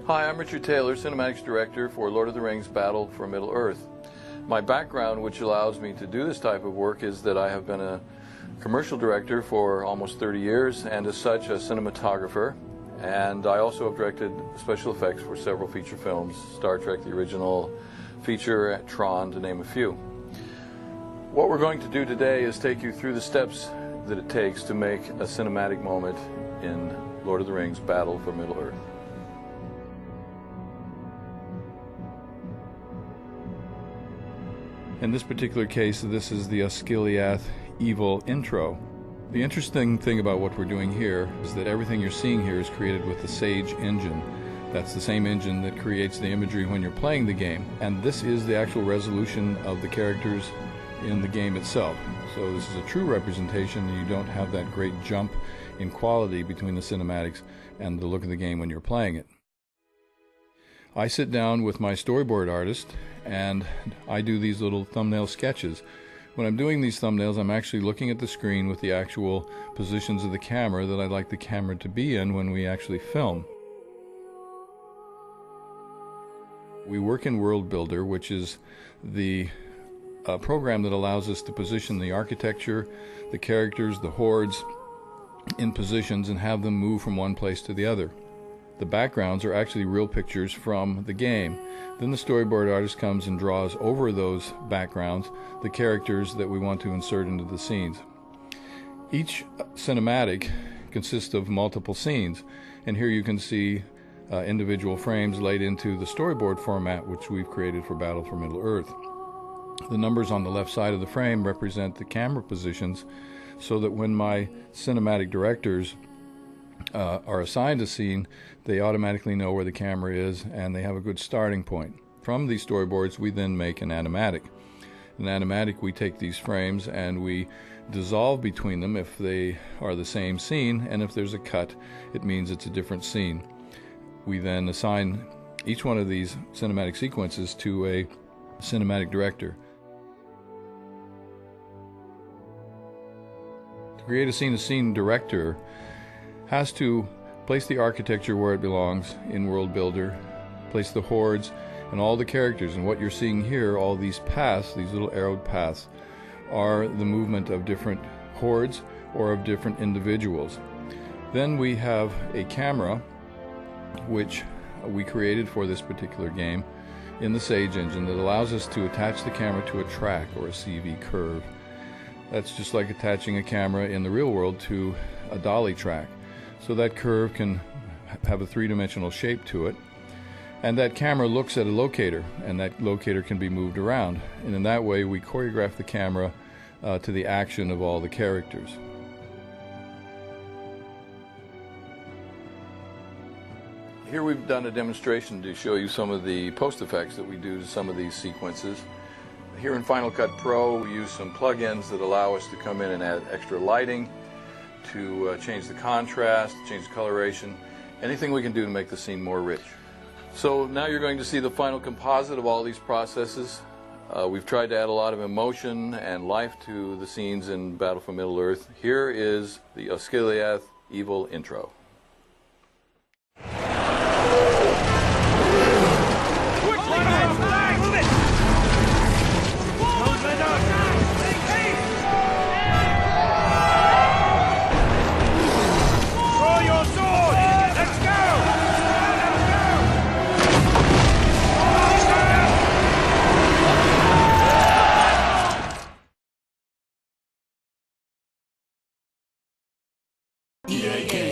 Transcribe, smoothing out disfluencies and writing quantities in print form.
Hi, I'm Richard Taylor, Cinematics Director for Lord of the Rings Battle for Middle-earth. My background, which allows me to do this type of work, is that I have been a commercial director for almost 30 years and as such a cinematographer. And I also have directed special effects for several feature films, Star Trek, the original feature, Tron, to name a few. What we're going to do today is take you through the steps that it takes to make a cinematic moment in Lord of the Rings Battle for Middle-earth. In this particular case, this is the Osgiliath evil intro. The interesting thing about what we're doing here is that everything you're seeing here is created with the Sage engine. That's the same engine that creates the imagery when you're playing the game. And this is the actual resolution of the characters in the game itself. So this is a true representation, and you don't have that great jump in quality between the cinematics and the look of the game when you're playing it. I sit down with my storyboard artist and I do these little thumbnail sketches. When I'm doing these thumbnails, I'm actually looking at the screen with the actual positions of the camera that I'd like the camera to be in when we actually film. We work in World Builder, which is the program that allows us to position the architecture, the characters, the hordes in positions and have them move from one place to the other. The backgrounds are actually real pictures from the game. Then the storyboard artist comes and draws over those backgrounds the characters that we want to insert into the scenes. Each cinematic consists of multiple scenes, and here you can see individual frames laid into the storyboard format which we've created for Battle for Middle-earth. The numbers on the left side of the frame represent the camera positions, so that when my cinematic directors are assigned a scene, they automatically know where the camera is and they have a good starting point. From these storyboards we then make an animatic. An animatic, we take these frames and we dissolve between them if they are the same scene, and if there's a cut it means it's a different scene. We then assign each one of these cinematic sequences to a cinematic director. To create a scene director has to place the architecture where it belongs in World Builder, place the hordes and all the characters, and what you're seeing here, all these paths, these little arrowed paths, are the movement of different hordes or of different individuals. Then we have a camera which we created for this particular game in the Sage engine that allows us to attach the camera to a track or a CV curve. That's just like attaching a camera in the real world to a dolly track. So that curve can have a three-dimensional shape to it, and that camera looks at a locator, and that locator can be moved around, and in that way we choreograph the camera to the action of all the characters. Here we've done a demonstration to show you some of the post effects that we do to some of these sequences. Here in Final Cut Pro we use some plugins that allow us to come in and add extra lighting, to change the contrast, change the coloration, anything we can do to make the scene more rich. So now you're going to see the final composite of all these processes. We've tried to add a lot of emotion and life to the scenes in Battle for Middle-earth. Here is the Osgiliath evil intro. Yeah, yeah.